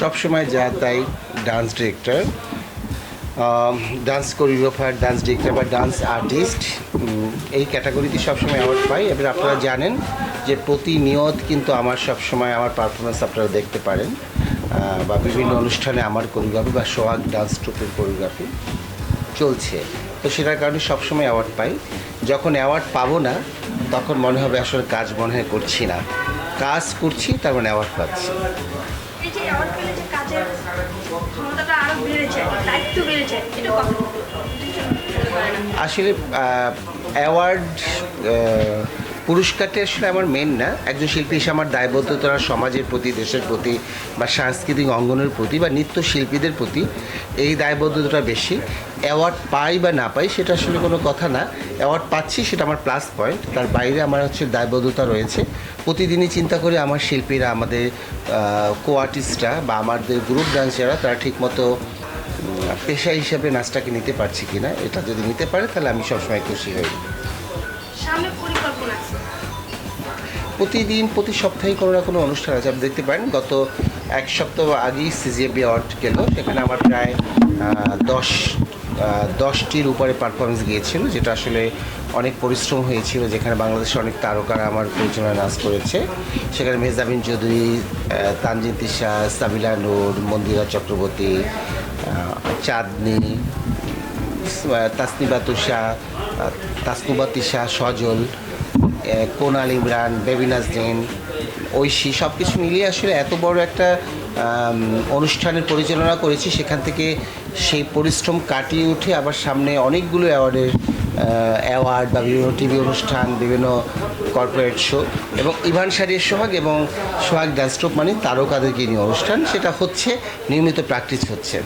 সবসময় যা তাই dance director, dance choreographer, dance director বা ডান্স আর্টিস্ট, এই ক্যাটাগরিতে সবসময় অ্যাওয়ার্ড পাই। এবার আপনারা জানেন যে প্রতিনিয়ত কিন্তু আমার সবসময় আমার পারফরমেন্স আপনারা দেখতে পারেন, বা বিভিন্ন অনুষ্ঠানে আমার কোরিওগ্রাফি বা সোহাগ ডান্স ট্রুপের কোরিওগ্রাফি চলছে। তো সেটার কারণে সবসময় অ্যাওয়ার্ড পাই। যখন অ্যাওয়ার্ড পাবো না তখন মনে হবে আসলে কাজ মনে হয় করছি না, কাজ করছি তার মানে অ্যাওয়ার্ড পাচ্ছি। এই যে অ্যাওয়ার্ড পেলে যে কাজের ক্ষমতাটা আরো বেড়েছে, দায়িত্ব বেড়েছে, এটা কত আসলে অ্যাওয়ার্ড পুরস্কারটা আসলে আমার মেন না। একজন শিল্পী হিসেবে আমার দায়বদ্ধতা সমাজের প্রতি, দেশের প্রতি বা সাংস্কৃতিক অঙ্গনের প্রতি বা নৃত্যশিল্পীদের প্রতি, এই দায়বদ্ধতাটা বেশি। অ্যাওয়ার্ড পাই বা না পাই সেটা আসলে কোনো কথা না। অ্যাওয়ার্ড পাচ্ছি সেটা আমার প্লাস পয়েন্ট, তার বাইরে আমার হচ্ছে দায়বদ্ধতা রয়েছে। প্রতিদিনই চিন্তা করি আমার শিল্পীরা, আমাদের কো আর্টিস্টরা বা আমাদের গ্রুপ ডান্সাররা তারা ঠিকমতো পেশা হিসাবে নাচটাকে নিতে পারছি কিনা। এটা যদি নিতে পারে তাহলে আমি সবসময় খুশি হই। সামনে পরিকল্পনা আছে? প্রতিদিন প্রতি সপ্তাহে কোনো না কোনো অনুষ্ঠান আছে। আপনি দেখতে পারেন গত এক সপ্তাহ আগেই সিজিএবি অ্যাওয়ার্ড গেল, সেখানে আমার প্রায় 10টির উপরে পারফরমেন্স গিয়েছিল, যেটা আসলে অনেক পরিশ্রম হয়েছিল, যেখানে বাংলাদেশের অনেক তারকারা আমার পরিচালনায় নাচ করেছে। সেখানে মেহজাবিন চৌধুরী, তানজিন তিশা, সাবিলা নূর, মন্দিরা চক্রবর্তী, চাঁদনি, তাসনিবা তুষা, তাসনুবা তিশা, সজল, কোনাল ইমরান, বেবি নাজরিন, ঐশী, সব কিছু মিলিয়ে আসলে এত বড় একটা অনুষ্ঠানের পরিচালনা করেছি। সেখান থেকে সেই পরিশ্রম কাটিয়ে উঠে আবার সামনে অনেকগুলো অ্যাওয়ার্ড বা বিভিন্ন টিভি অনুষ্ঠান, বিভিন্ন কর্পোরেট শো এবং ইভান শাড়ির সোহাগ এবং সোহাগ ডান্স ট্রুপ মানে তারকাদেরকে নিয়ে অনুষ্ঠান, সেটা হচ্ছে নিয়মিত প্র্যাকটিস হচ্ছে।